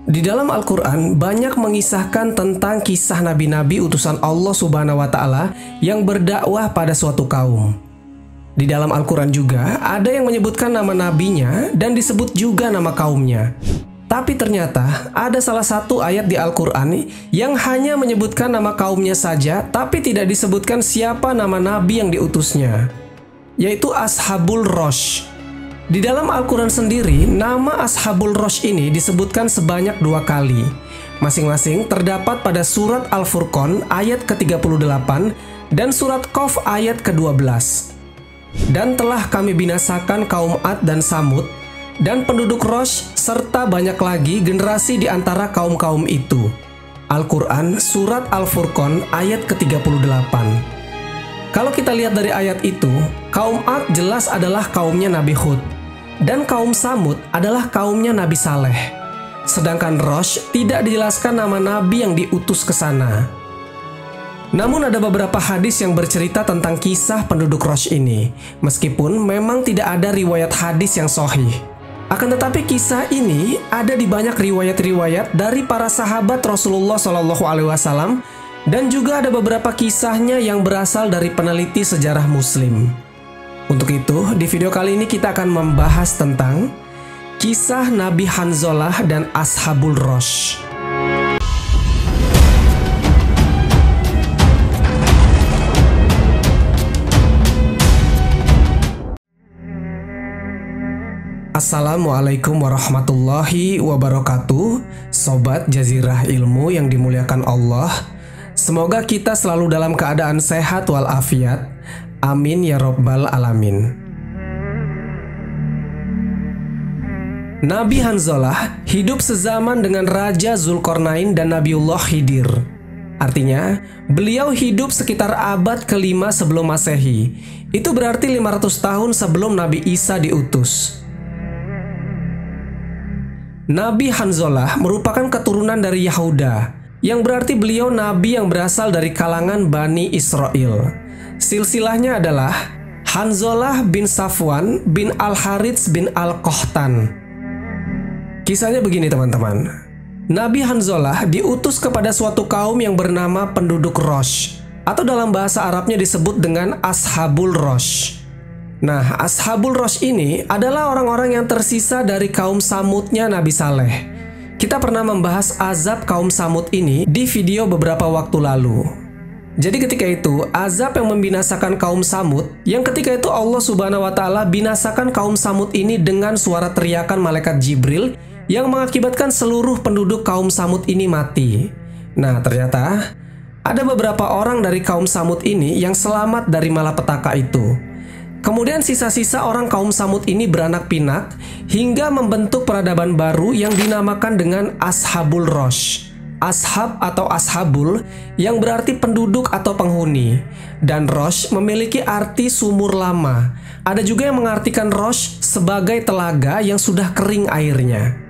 Di dalam Al-Quran banyak mengisahkan tentang kisah nabi-nabi utusan Allah Subhanahu wa Ta'ala yang berdakwah pada suatu kaum. Di dalam Al-Quran juga ada yang menyebutkan nama nabinya dan disebut juga nama kaumnya. Tapi ternyata ada salah satu ayat di Al-Quran yang hanya menyebutkan nama kaumnya saja, tapi tidak disebutkan siapa nama nabi yang diutusnya, yaitu Ashabul Rosh. Di dalam Al-Quran sendiri, nama Ashabul Rosh ini disebutkan sebanyak 2 kali. Masing-masing terdapat pada surat Al-Furqan ayat ke-38 dan surat Qaf ayat ke-12. Dan telah kami binasakan kaum Ad dan Samud, dan penduduk Rosh, serta banyak lagi generasi di antara kaum-kaum itu. Al-Quran surat Al-Furqan ayat ke-38. Kalau kita lihat dari ayat itu, kaum Ad jelas adalah kaumnya Nabi Hud, dan kaum Samud adalah kaumnya Nabi Saleh. Sedangkan Rosh tidak dijelaskan nama nabi yang diutus ke sana. Namun ada beberapa hadis yang bercerita tentang kisah penduduk Rosh ini, meskipun memang tidak ada riwayat hadis yang sahih. Akan tetapi kisah ini ada di banyak riwayat-riwayat dari para sahabat Rasulullah SAW, dan juga ada beberapa kisahnya yang berasal dari peneliti sejarah Muslim. Untuk itu, di video kali ini kita akan membahas tentang kisah Nabi Hanzalah dan Ashabul Rosh. Assalamualaikum warahmatullahi wabarakatuh, Sobat Jazirah Ilmu yang dimuliakan Allah. Semoga kita selalu dalam keadaan sehat walafiat. Amin ya Rabbal Alamin. Nabi Hanzalah hidup sezaman dengan Raja Zulkarnain dan Nabiullah Khidir. Artinya, beliau hidup sekitar abad ke-5 sebelum Masehi. Itu berarti 500 tahun sebelum Nabi Isa diutus. Nabi Hanzalah merupakan keturunan dari Yahuda, yang berarti beliau nabi yang berasal dari kalangan Bani Israel. Silsilahnya adalah Hanzalah bin Safwan bin Al-Harits bin Al-Qahtan. Kisahnya begini teman-teman. Nabi Hanzalah diutus kepada suatu kaum yang bernama penduduk Rosh, atau dalam bahasa Arabnya disebut dengan Ashabul Rosh. Nah, Ashabul Rosh ini adalah orang-orang yang tersisa dari kaum Samudnya Nabi Saleh. Kita pernah membahas azab kaum Samud ini di video beberapa waktu lalu. Jadi ketika itu, azab yang membinasakan kaum Samud, yang ketika itu Allah Subhanahu wa Ta'ala binasakan kaum Samud ini dengan suara teriakan malaikat Jibril yang mengakibatkan seluruh penduduk kaum Samud ini mati. Nah, ternyata ada beberapa orang dari kaum Samud ini yang selamat dari malapetaka itu. Kemudian sisa-sisa orang kaum Samud ini beranak pinak hingga membentuk peradaban baru yang dinamakan dengan Ashabul Rosh. Ashab atau Ashabul yang berarti penduduk atau penghuni, dan Rosh memiliki arti sumur lama. Ada juga yang mengartikan Rosh sebagai telaga yang sudah kering airnya.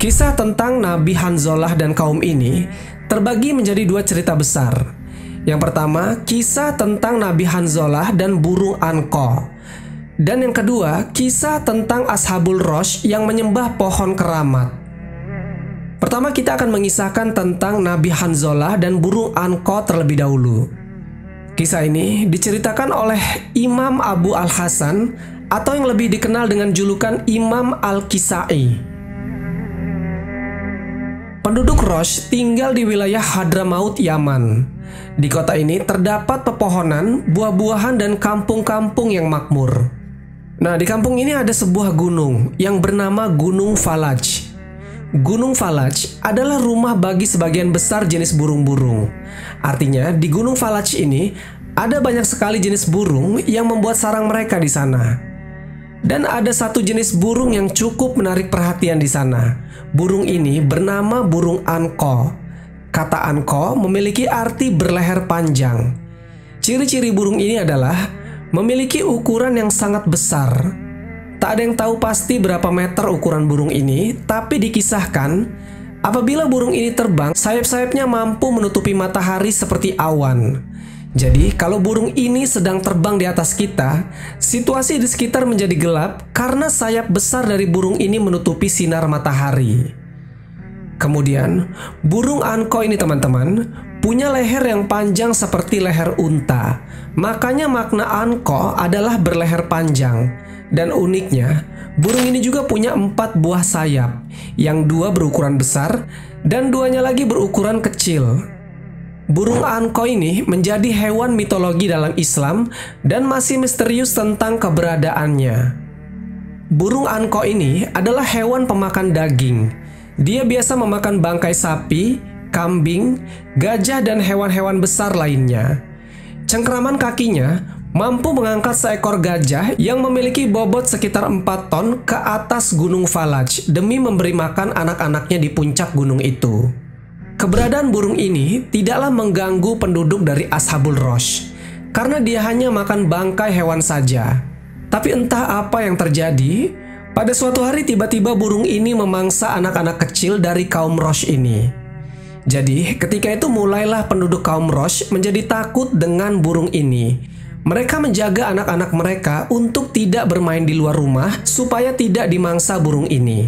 Kisah tentang Nabi Hanzalah dan kaum ini terbagi menjadi 2 cerita besar. Yang pertama, kisah tentang Nabi Hanzalah dan burung Anqa. Dan yang kedua, kisah tentang Ashabul Rosh yang menyembah pohon keramat. Pertama, kita akan mengisahkan tentang Nabi Hanzalah dan burung Anqa terlebih dahulu. Kisah ini diceritakan oleh Imam Abu Al-Hasan, atau yang lebih dikenal dengan julukan Imam Al-Kisai. Penduduk Rosh tinggal di wilayah Hadramaut, Yaman. Di kota ini terdapat pepohonan, buah-buahan, dan kampung-kampung yang makmur. Nah, di kampung ini ada sebuah gunung yang bernama Gunung Falaj. Gunung Falaj adalah rumah bagi sebagian besar jenis burung-burung. Artinya, di Gunung Falaj ini ada banyak sekali jenis burung yang membuat sarang mereka di sana. Dan ada satu jenis burung yang cukup menarik perhatian di sana. Burung ini bernama burung Anqa. Kata Anqa memiliki arti berleher panjang. Ciri-ciri burung ini adalah memiliki ukuran yang sangat besar. Tak ada yang tahu pasti berapa meter ukuran burung ini, tapi dikisahkan apabila burung ini terbang, sayap-sayapnya mampu menutupi matahari seperti awan. Jadi, kalau burung ini sedang terbang di atas kita, situasi di sekitar menjadi gelap karena sayap besar dari burung ini menutupi sinar matahari. Kemudian, burung anko ini teman-teman punya leher yang panjang seperti leher unta. Makanya makna anko adalah berleher panjang. Dan uniknya, burung ini juga punya 4 buah sayap, yang 2 berukuran besar dan 2-nya lagi berukuran kecil. Burung anko ini menjadi hewan mitologi dalam Islam dan masih misterius tentang keberadaannya. Burung anko ini adalah hewan pemakan daging. Dia biasa memakan bangkai sapi, kambing, gajah, dan hewan-hewan besar lainnya. Cengkraman kakinya mampu mengangkat seekor gajah yang memiliki bobot sekitar 4 ton ke atas Gunung Falaj demi memberi makan anak-anaknya di puncak gunung itu. Keberadaan burung ini tidaklah mengganggu penduduk dari Ashabul Rosh, karena dia hanya makan bangkai hewan saja. Tapi entah apa yang terjadi, pada suatu hari tiba-tiba burung ini memangsa anak-anak kecil dari kaum Rosh ini. Jadi ketika itu mulailah penduduk kaum Rosh menjadi takut dengan burung ini. Mereka menjaga anak-anak mereka untuk tidak bermain di luar rumah supaya tidak dimangsa burung ini.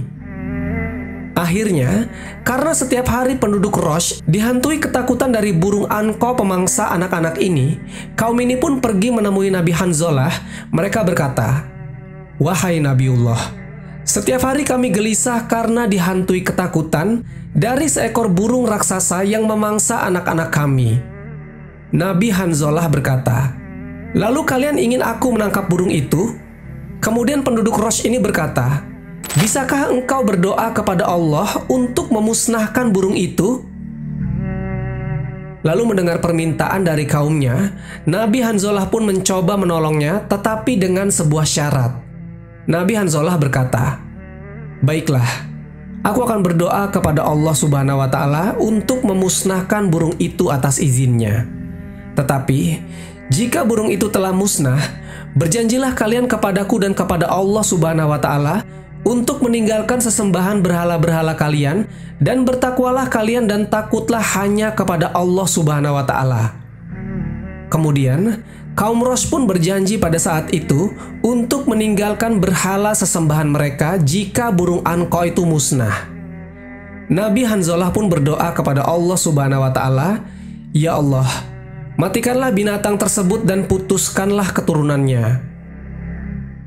Akhirnya, karena setiap hari penduduk Rosh dihantui ketakutan dari burung anko pemangsa anak-anak ini, kaum ini pun pergi menemui Nabi Hanzalah. Mereka berkata, "Wahai Nabiullah, setiap hari kami gelisah karena dihantui ketakutan dari seekor burung raksasa yang memangsa anak-anak kami." Nabi Hanzalah berkata, "Lalu kalian ingin aku menangkap burung itu?" Kemudian penduduk Rosh ini berkata, "Bisakah engkau berdoa kepada Allah untuk memusnahkan burung itu?" Lalu mendengar permintaan dari kaumnya, Nabi Hanzalah pun mencoba menolongnya, tetapi dengan sebuah syarat. Nabi Hanzalah berkata, "Baiklah, aku akan berdoa kepada Allah Subhanahu wa Ta'ala untuk memusnahkan burung itu atas izinnya. Tetapi jika burung itu telah musnah, berjanjilah kalian kepadaku dan kepada Allah Subhanahu wa Ta'ala untuk meninggalkan sesembahan berhala-berhala kalian dan bertakwalah kalian dan takutlah hanya kepada Allah Subhanahu wa Ta'ala." Kemudian kaum Rosh pun berjanji pada saat itu untuk meninggalkan berhala sesembahan mereka jika burung anko itu musnah. Nabi Hanzalah pun berdoa kepada Allah Subhanahu wa Ta'ala, "Ya Allah, matikanlah binatang tersebut dan putuskanlah keturunannya."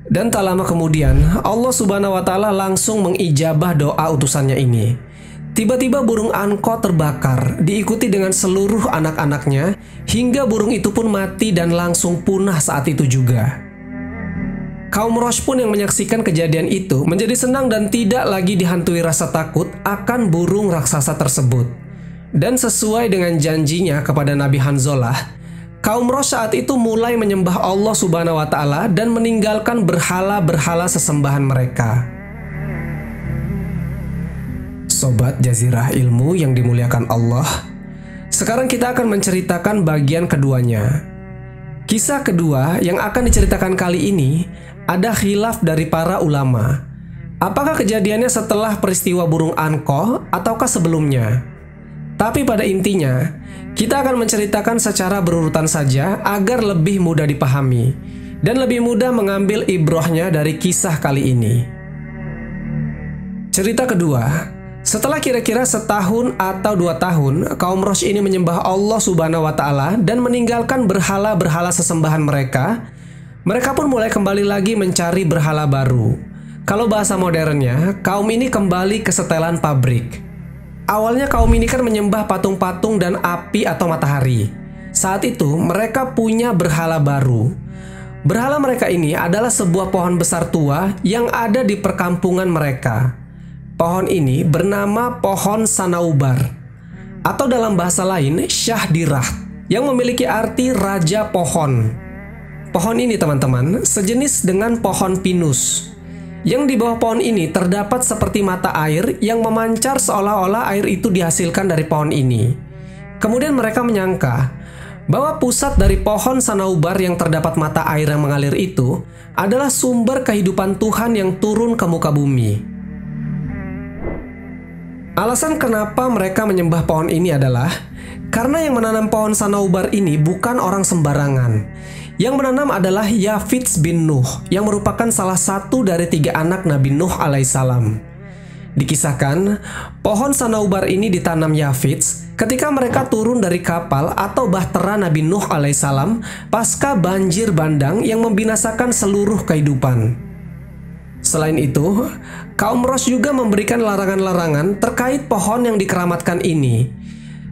Dan tak lama kemudian Allah Subhanahu wa Ta'ala langsung mengijabah doa utusannya ini. Tiba-tiba burung anko terbakar, diikuti dengan seluruh anak-anaknya, hingga burung itu pun mati dan langsung punah saat itu juga. Kaum Rosh pun yang menyaksikan kejadian itu menjadi senang dan tidak lagi dihantui rasa takut akan burung raksasa tersebut. Dan sesuai dengan janjinya kepada Nabi Hanzalah, kaum Rosh saat itu mulai menyembah Allah Subhanahu wa Ta'ala dan meninggalkan berhala-berhala sesembahan mereka. Sobat Jazirah Ilmu yang dimuliakan Allah, sekarang kita akan menceritakan bagian keduanya. Kisah kedua yang akan diceritakan kali ini ada khilaf dari para ulama. Apakah kejadiannya setelah peristiwa burung anko ataukah sebelumnya? Tapi pada intinya, kita akan menceritakan secara berurutan saja agar lebih mudah dipahami dan lebih mudah mengambil ibrahnya dari kisah kali ini. Cerita kedua. Setelah kira-kira 1 atau 2 tahun, kaum Rosh ini menyembah Allah Subhanahu wa Ta'ala dan meninggalkan berhala-berhala sesembahan mereka. Mereka pun mulai kembali lagi mencari berhala baru. Kalau bahasa modernnya, kaum ini kembali ke setelan pabrik. Awalnya kaum ini kan menyembah patung-patung dan api atau matahari. Saat itu mereka punya berhala baru. Berhala mereka ini adalah sebuah pohon besar tua yang ada di perkampungan mereka. Pohon ini bernama pohon Sanaubar, atau dalam bahasa lain Syahdirah, yang memiliki arti raja pohon. Pohon ini teman-teman sejenis dengan pohon pinus. Yang di bawah pohon ini terdapat seperti mata air yang memancar seolah-olah air itu dihasilkan dari pohon ini. Kemudian mereka menyangka bahwa pusat dari pohon Sanaubar yang terdapat mata air yang mengalir itu adalah sumber kehidupan Tuhan yang turun ke muka bumi. Alasan kenapa mereka menyembah pohon ini adalah karena yang menanam pohon Sanaubar ini bukan orang sembarangan. Yang menanam adalah Yafits bin Nuh, yang merupakan salah satu dari 3 anak Nabi Nuh alaihissalam. Dikisahkan, pohon sanaubar ini ditanam Yafits ketika mereka turun dari kapal atau bahtera Nabi Nuh alaihissalam pasca banjir bandang yang membinasakan seluruh kehidupan. Selain itu, kaum Rosh juga memberikan larangan-larangan terkait pohon yang dikeramatkan ini.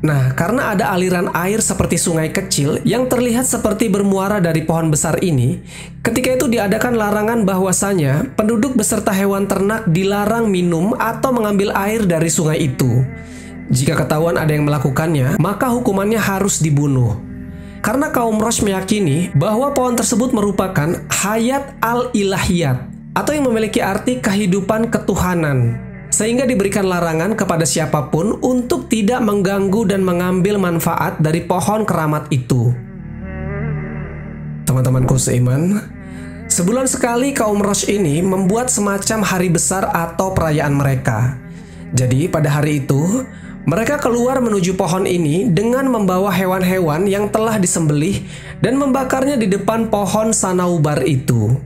Nah, karena ada aliran air seperti sungai kecil yang terlihat seperti bermuara dari pohon besar ini, ketika itu diadakan larangan bahwasanya penduduk beserta hewan ternak dilarang minum atau mengambil air dari sungai itu. Jika ketahuan ada yang melakukannya, maka hukumannya harus dibunuh. Karena kaum Rosh meyakini bahwa pohon tersebut merupakan hayat al-ilahiyat atau yang memiliki arti kehidupan ketuhanan, sehingga diberikan larangan kepada siapapun untuk tidak mengganggu dan mengambil manfaat dari pohon keramat itu. Teman-temanku seiman, sebulan sekali kaum Rosh ini membuat semacam hari besar atau perayaan mereka. Jadi pada hari itu, mereka keluar menuju pohon ini dengan membawa hewan-hewan yang telah disembelih dan membakarnya di depan pohon sanaubar itu.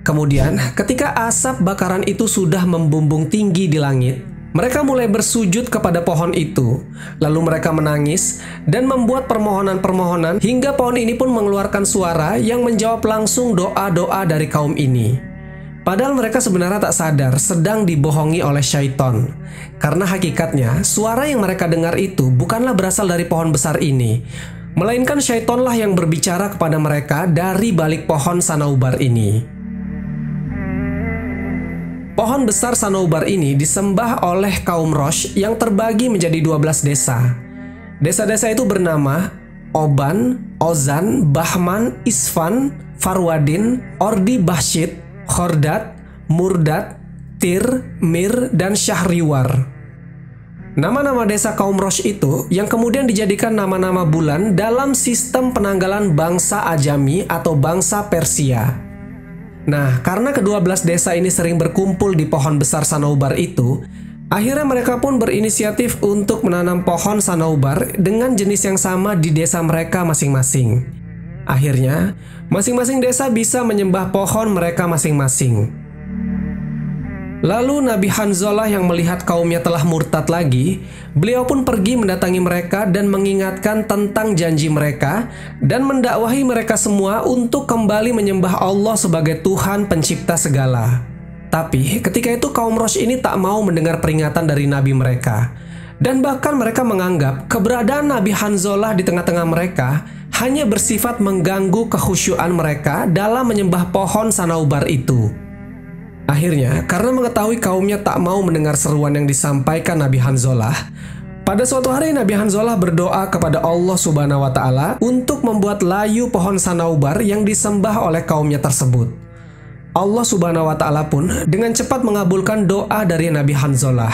Kemudian, ketika asap bakaran itu sudah membumbung tinggi di langit, mereka mulai bersujud kepada pohon itu. Lalu mereka menangis dan membuat permohonan-permohonan hingga pohon ini pun mengeluarkan suara yang menjawab langsung doa-doa dari kaum ini. Padahal mereka sebenarnya tak sadar sedang dibohongi oleh syaitan. Karena hakikatnya, suara yang mereka dengar itu bukanlah berasal dari pohon besar ini, melainkan syaitanlah yang berbicara kepada mereka dari balik pohon sanaubar ini. Pohon besar sanaubar ini disembah oleh kaum Rosh yang terbagi menjadi 12 desa. Desa-desa itu bernama Oban, Ozan, Bahman, Isfan, Farwadin, Ordi Bahshit, Khordad, Murdad, Tir, Mir, dan Syahriwar. Nama-nama desa kaum Rosh itu yang kemudian dijadikan nama-nama bulan dalam sistem penanggalan bangsa Ajami atau bangsa Persia. Nah, karena ke-12 desa ini sering berkumpul di pohon besar sanaubar itu, akhirnya mereka pun berinisiatif untuk menanam pohon sanaubar dengan jenis yang sama di desa mereka masing-masing. Akhirnya, masing-masing desa bisa menyembah pohon mereka masing-masing. Lalu Nabi Hanzalah yang melihat kaumnya telah murtad lagi, beliau pun pergi mendatangi mereka dan mengingatkan tentang janji mereka dan mendakwahi mereka semua untuk kembali menyembah Allah sebagai Tuhan pencipta segala. Tapi ketika itu kaum Rosh ini tak mau mendengar peringatan dari Nabi mereka. Dan bahkan mereka menganggap keberadaan Nabi Hanzalah di tengah-tengah mereka hanya bersifat mengganggu kekhusyuan mereka dalam menyembah pohon sanaubar itu. Akhirnya, karena mengetahui kaumnya tak mau mendengar seruan yang disampaikan Nabi Hanzalah, pada suatu hari Nabi Hanzalah berdoa kepada Allah Subhanahu wa Ta'ala untuk membuat layu pohon sanaubar yang disembah oleh kaumnya tersebut. Allah Subhanahu wa Ta'ala pun dengan cepat mengabulkan doa dari Nabi Hanzalah.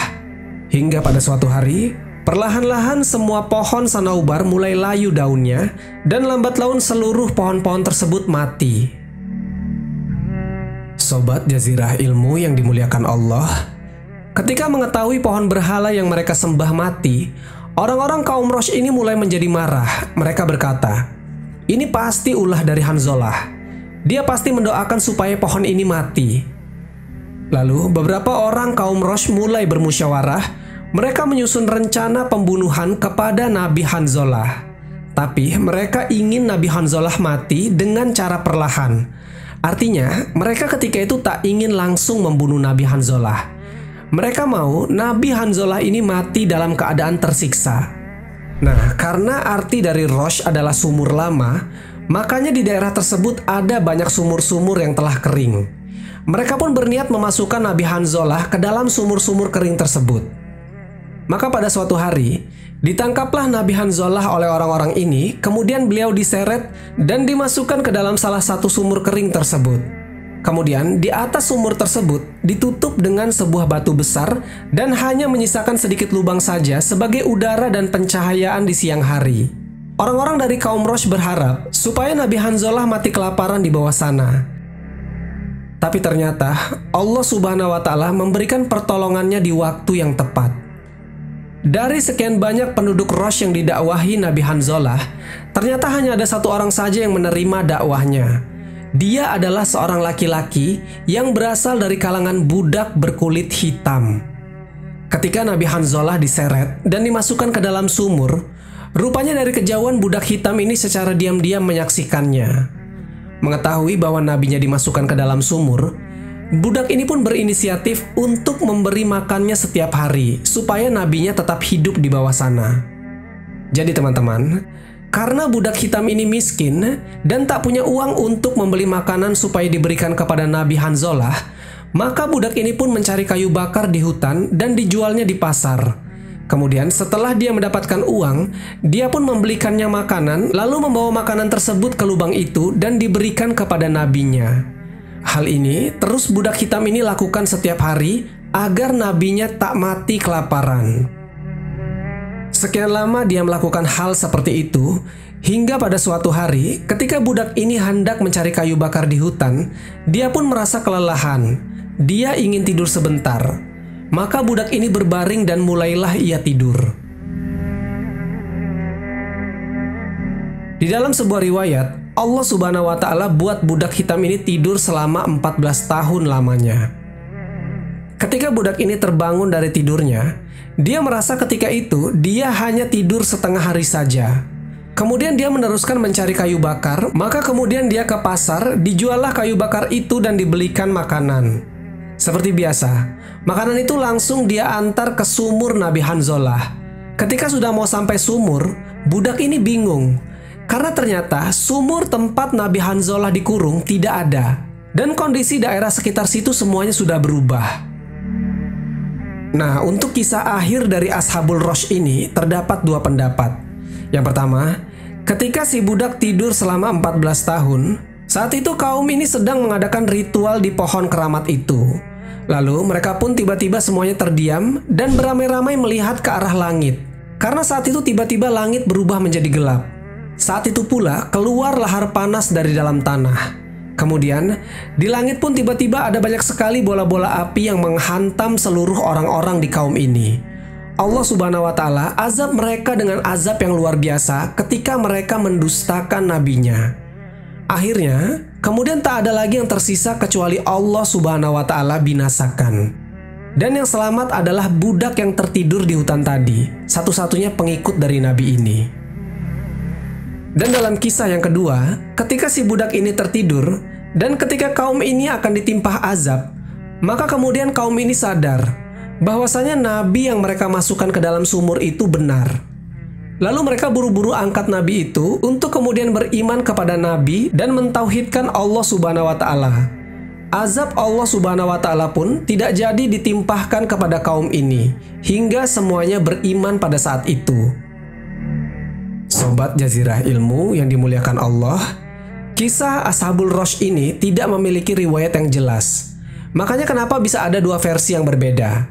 Hingga pada suatu hari, perlahan-lahan semua pohon sanaubar mulai layu daunnya, dan lambat laun seluruh pohon-pohon tersebut mati. Sobat Jazirah Ilmu yang dimuliakan Allah, ketika mengetahui pohon berhala yang mereka sembah mati, orang-orang kaum Rosh ini mulai menjadi marah. Mereka berkata, ini pasti ulah dari Hanzalah. Dia pasti mendoakan supaya pohon ini mati. Lalu beberapa orang kaum Rosh mulai bermusyawarah. Mereka menyusun rencana pembunuhan kepada Nabi Hanzalah. Tapi mereka ingin Nabi Hanzalah mati dengan cara perlahan. Artinya, mereka ketika itu tak ingin langsung membunuh Nabi Hanzalah. Mereka mau Nabi Hanzalah ini mati dalam keadaan tersiksa. Nah, karena arti dari Rosh adalah sumur lama, makanya di daerah tersebut ada banyak sumur-sumur yang telah kering. Mereka pun berniat memasukkan Nabi Hanzalah ke dalam sumur-sumur kering tersebut. Maka pada suatu hari, ditangkaplah Nabi Hanzalah oleh orang-orang ini, kemudian beliau diseret dan dimasukkan ke dalam salah satu sumur kering tersebut. Kemudian di atas sumur tersebut ditutup dengan sebuah batu besar dan hanya menyisakan sedikit lubang saja sebagai udara dan pencahayaan di siang hari. Orang-orang dari kaum Rosh berharap supaya Nabi Hanzalah mati kelaparan di bawah sana. Tapi ternyata Allah Subhanahu wa Ta'ala memberikan pertolongannya di waktu yang tepat. Dari sekian banyak penduduk Rosh yang didakwahi Nabi Hanzalah, ternyata hanya ada satu orang saja yang menerima dakwahnya. Dia adalah seorang laki-laki yang berasal dari kalangan budak berkulit hitam. ketika Nabi Hanzalah diseret dan dimasukkan ke dalam sumur, rupanya dari kejauhan budak hitam ini secara diam-diam menyaksikannya. Mengetahui bahwa nabinya dimasukkan ke dalam sumur, budak ini pun berinisiatif untuk memberi makannya setiap hari supaya nabinya tetap hidup di bawah sana. Jadi teman-teman, karena budak hitam ini miskin dan tak punya uang untuk membeli makanan supaya diberikan kepada Nabi Hanzalah, maka budak ini pun mencari kayu bakar di hutan dan dijualnya di pasar. Kemudian setelah dia mendapatkan uang, dia pun membelikannya makanan, lalu membawa makanan tersebut ke lubang itu dan diberikan kepada nabinya. Hal ini terus budak hitam ini lakukan setiap hari agar nabinya tak mati kelaparan. Sekian lama dia melakukan hal seperti itu, hingga pada suatu hari ketika budak ini hendak mencari kayu bakar di hutan, dia pun merasa kelelahan. Dia ingin tidur sebentar. Maka budak ini berbaring dan mulailah ia tidur. Di dalam sebuah riwayat, Allah Subhanahu wa Ta'ala buat budak hitam ini tidur selama 14 tahun lamanya. Ketika budak ini terbangun dari tidurnya, dia merasa ketika itu dia hanya tidur setengah hari saja. Kemudian dia meneruskan mencari kayu bakar, maka kemudian dia ke pasar, dijuallah kayu bakar itu dan dibelikan makanan. Seperti biasa, makanan itu langsung dia antar ke sumur Nabi Hanzalah. Ketika sudah mau sampai sumur, budak ini bingung. Karena ternyata sumur tempat Nabi Hanzalah dikurung tidak ada. Dan kondisi daerah sekitar situ semuanya sudah berubah. Nah, untuk kisah akhir dari Ashabul Rosh ini terdapat dua pendapat. Yang pertama, ketika si budak tidur selama 14 tahun, saat itu kaum ini sedang mengadakan ritual di pohon keramat itu. Lalu mereka pun tiba-tiba semuanya terdiam dan beramai-ramai melihat ke arah langit. Karena saat itu tiba-tiba langit berubah menjadi gelap. Saat itu pula keluar lahar panas dari dalam tanah. Kemudian di langit pun tiba-tiba ada banyak sekali bola-bola api yang menghantam seluruh orang-orang di kaum ini. Allah Subhanahu wa Ta'ala azab mereka dengan azab yang luar biasa ketika mereka mendustakan nabinya. Akhirnya, kemudian tak ada lagi yang tersisa kecuali Allah Subhanahu wa Ta'ala binasakan. Dan yang selamat adalah budak yang tertidur di hutan tadi, satu-satunya pengikut dari nabi ini. Dan dalam kisah yang kedua, ketika si budak ini tertidur, dan ketika kaum ini akan ditimpah azab, maka kemudian kaum ini sadar bahwasanya nabi yang mereka masukkan ke dalam sumur itu benar. Lalu mereka buru-buru angkat nabi itu untuk kemudian beriman kepada nabi dan mentauhidkan Allah Subhanahu wa Ta'ala. Azab Allah Subhanahu wa Ta'ala pun tidak jadi ditimpahkan kepada kaum ini hingga semuanya beriman pada saat itu. Sobat Jazirah Ilmu yang dimuliakan Allah, kisah Ashabul Rosh ini tidak memiliki riwayat yang jelas. Makanya kenapa bisa ada dua versi yang berbeda?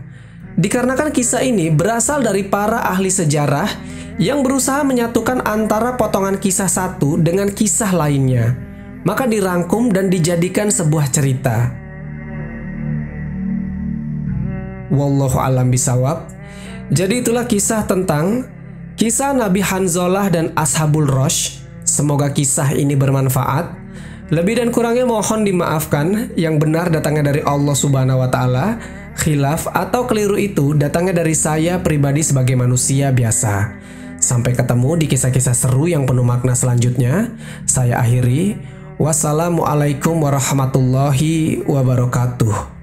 Dikarenakan kisah ini berasal dari para ahli sejarah yang berusaha menyatukan antara potongan kisah satu dengan kisah lainnya. Maka dirangkum dan dijadikan sebuah cerita. Wallahu a'lam bishawab. Jadi itulah kisah tentang kisah Nabi Hanzalah dan Ashabul Rosh. Semoga kisah ini bermanfaat. Lebih dan kurangnya mohon dimaafkan. Yang benar datangnya dari Allah Subhanahu wa Ta'ala. Khilaf atau keliru itu datangnya dari saya pribadi sebagai manusia biasa. Sampai ketemu di kisah-kisah seru yang penuh makna selanjutnya. Saya akhiri. Wassalamualaikum warahmatullahi wabarakatuh.